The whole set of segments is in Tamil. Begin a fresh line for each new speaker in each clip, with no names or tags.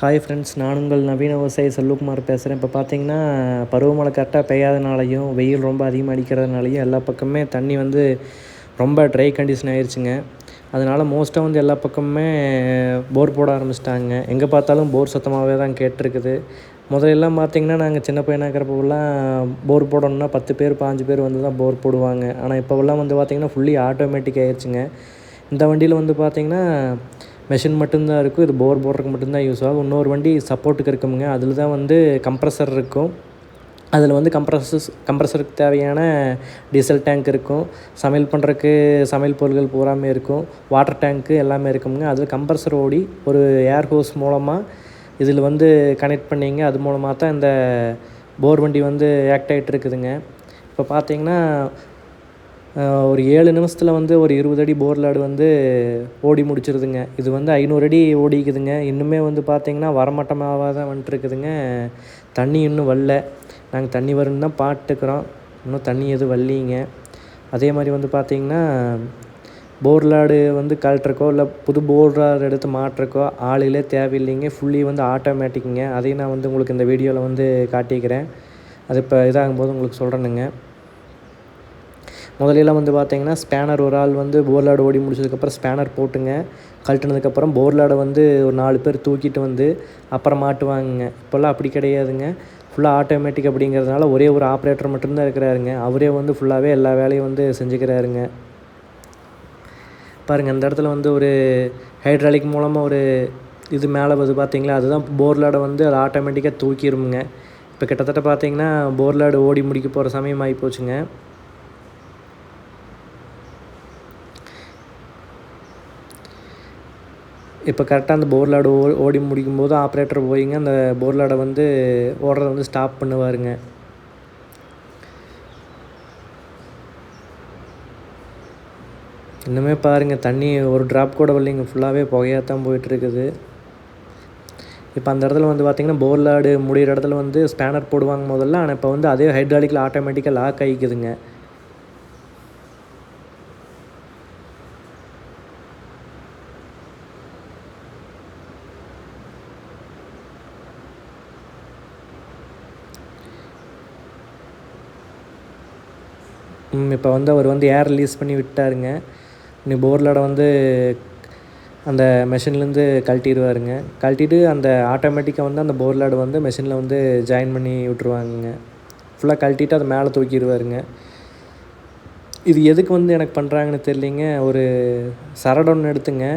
ஹாய் ஃப்ரெண்ட்ஸ், நான் உங்கள் நவீன விவசாயி செல்வகுமார் பேசுகிறேன். இப்போ பார்த்தீங்கன்னா, பருவமழை கரெக்டாக பெய்யாதனாலையும், வெயில் ரொம்ப அதிகமாக அடிக்கிறதுனாலையும் எல்லா பக்கமுமே தண்ணி வந்து ரொம்ப ட்ரை கண்டிஷன் ஆயிடுச்சுங்க. அதனால் மோஸ்ட்டாக வந்து எல்லா பக்கமுமே போர் போட ஆரம்பிச்சிட்டாங்க. எங்கே பார்த்தாலும் போர் சத்தமாகவே தான் கேட்டிருக்குது. முதலெல்லாம் பார்த்திங்கன்னா, நாங்கள் சின்ன பையனாக இருக்கிறப்போலாம் போர் போடணுன்னா 10 பேர் 15 பேர் வந்து தான் போர் போடுவாங்க. ஆனால் இப்போவெல்லாம் வந்து பார்த்திங்கன்னா ஃபுல்லி ஆட்டோமேட்டிக் ஆயிடுச்சுங்க. இந்த வண்டியில் வந்து பார்த்திங்கன்னா மெஷின் மட்டும்தான் இருக்கும். இது போர் போடுறதுக்கு மட்டும்தான் யூஸ் ஆகும். இன்னொரு வண்டி சப்போர்ட்டுக்கு இருக்குமுங்க. அதில் தான் வந்து கம்ப்ரஸர் இருக்கும். அதில் வந்து கம்ப்ரஸருக்கு தேவையான டீசல் டேங்க் இருக்கும். சமையல் பண்ணுறதுக்கு சமையல் பொருட்கள் பூராமே இருக்கும். வாட்டர் டேங்க்கு எல்லாமே இருக்குமுங்க. அதில் கம்ப்ரஸர் ஓடி ஒரு ஏர் ஹோஸ் மூலமாக இதில் வந்து கனெக்ட் பண்ணிங்க. அது மூலமாக தான் இந்த போர் வண்டி வந்து ஆக்ட் ஆகிட்டு இருக்குதுங்க. இப்போ பார்த்திங்கன்னா ஒரு 7 நிமிஷத்தில் வந்து ஒரு 20 அடி போர்லாடு வந்து ஓடி முடிச்சிருதுங்க. இது வந்து 500 அடி ஓடிக்குதுங்க. இன்னுமே வந்து பார்த்திங்கன்னா வரமட்டமாக தான் வந்துட்டுருக்குதுங்க. தண்ணி இன்னும் வரல. நாங்கள் தண்ணி வரும்னு தான் பார்த்துக்கிறோம். இன்னும் தண்ணி எதுவும் வரலிங்க. அதே மாதிரி வந்து பார்த்திங்கன்னா போர்லாடு வந்து கழட்டுறக்கோ இல்லை புது போர்லாடு எடுத்து மாட்டுறக்கோ ஆளுகளே தேவையில்லைங்க. ஃபுல்லி வந்து ஆட்டோமேட்டிக்குங்க. அதையும் நான் வந்து உங்களுக்கு இந்த வீடியோவில் வந்து காட்டிக்கிறேன். அது இப்போ இதாகும்போது உங்களுக்கு சொல்கிறேனுங்க. முதலெல்லாம் வந்து பார்த்திங்கன்னா ஸ்பேனர் ஒரு ஆள் வந்து போர்லாடு ஓடி முடிச்சதுக்கப்புறம் ஸ்பேனர் போட்டுங்க கழட்டினதுக்கப்புறம் போர்லாடை வந்து ஒரு 4 பேர் தூக்கிட்டு வந்து அப்புறம் மாட்டுவாங்கங்க. இப்போல்லாம் அப்படி கிடையாதுங்க. ஃபுல்லாக ஆட்டோமேட்டிக் அப்படிங்கிறதுனால ஒரே ஒரு ஆப்ரேட்டர் மட்டும்தான் இருக்கிறாருங்க. அவரே வந்து ஃபுல்லாகவே எல்லா வேலையும் வந்து செஞ்சுக்கிறாருங்க. பாருங்கள், அந்த இடத்துல வந்து ஒரு ஹைட்ராலிக் மூலமாக ஒரு இது மேலே வந்து பார்த்திங்களா, அதுதான் போர்லாடை வந்து அது ஆட்டோமேட்டிக்காக தூக்கிடுமுங்க. இப்போ கிட்டத்தட்ட பார்த்திங்கன்னா போர்லாடு ஓடி முடிக்க போகிற சமயம் ஆகி போச்சுங்க. இப்போ கரெக்டாக அந்த போர்லாடு ஓடி முடிக்கும்போது ஆப்ரேட்டர் போயிங்க அந்த போர்லாடை வந்து ஓடுறத வந்து ஸ்டாப் பண்ணுவாருங்க. இன்னுமே பாருங்கள், தண்ணி ஒரு ட்ராப் கூட வரலைங்க. ஃபுல்லாகவே புகையாக தான் போயிட்டுருக்குது. இப்போ அந்த இடத்துல வந்து பார்த்திங்கன்னா போர்லாடு முடிகிற இடத்துல வந்து ஸ்பேனர் போடுவாங்க முதல்ல. ஆனால் இப்போ வந்து அதே ஹைட்ராலிக்கில் ஆட்டோமேட்டிக்காக லாக் ஆகிக்குதுங்க. இப்போ வந்து அவர் வந்து ஏர் ரிலீஸ் பண்ணி விட்டாருங்க. நீ போர்லாடை வந்து அந்த மெஷின்லேருந்து கழட்டிடுவாருங்க. கழட்டிட்டு அந்த ஆட்டோமேட்டிக்காக வந்து அந்த போர்லாடு வந்து மெஷினில் வந்து ஜாயின் பண்ணி விட்ருவாங்கங்க. ஃபுல்லாக கழட்டிட்டு அதை மேலே தூக்கிடுவாருங்க. இது எதுக்கு வந்து எனக்கு பண்ணுறாங்கன்னு தெரியலிங்க. ஒரு சரடு ஒன்று எடுத்துங்க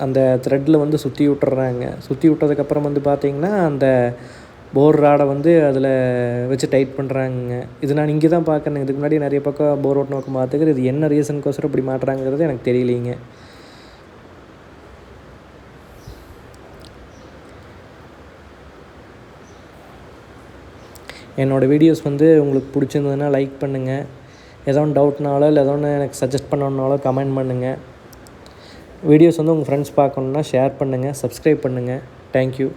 அந்த த்ரெட்டில் வந்து சுற்றி விட்டுறாங்க. சுற்றி விட்டதுக்கப்புறம் வந்து பார்த்திங்கன்னா அந்த போர் ராடை வந்து அதில் வச்சு டைட் பண்ணுறாங்கங்க. இது நான் இங்கே தான் பார்க்குறேன். இதுக்கு முன்னாடி நிறைய பக்கம் போர் ஓட்டு நோக்கம் பார்த்துக்கிறேன். இது என்ன ரீசனுக்கோசரம் இப்படி மாட்டுறாங்கிறது எனக்கு தெரியலிங்க. என்னோடய வீடியோஸ் வந்து உங்களுக்கு பிடிச்சிருந்ததுன்னா லைக் பண்ணுங்கள். ஏதோ ஒன்று டவுட்னாலோ இல்லை ஏதோ ஒன்று எனக்கு சஜஸ்ட் பண்ணணுன்னாலோ கமெண்ட் பண்ணுங்கள். வீடியோஸ் வந்து உங்கள் ஃப்ரெண்ட்ஸ் பார்க்கணுன்னா ஷேர் பண்ணுங்கள், சப்ஸ்கிரைப் பண்ணுங்கள். தேங்க்யூ.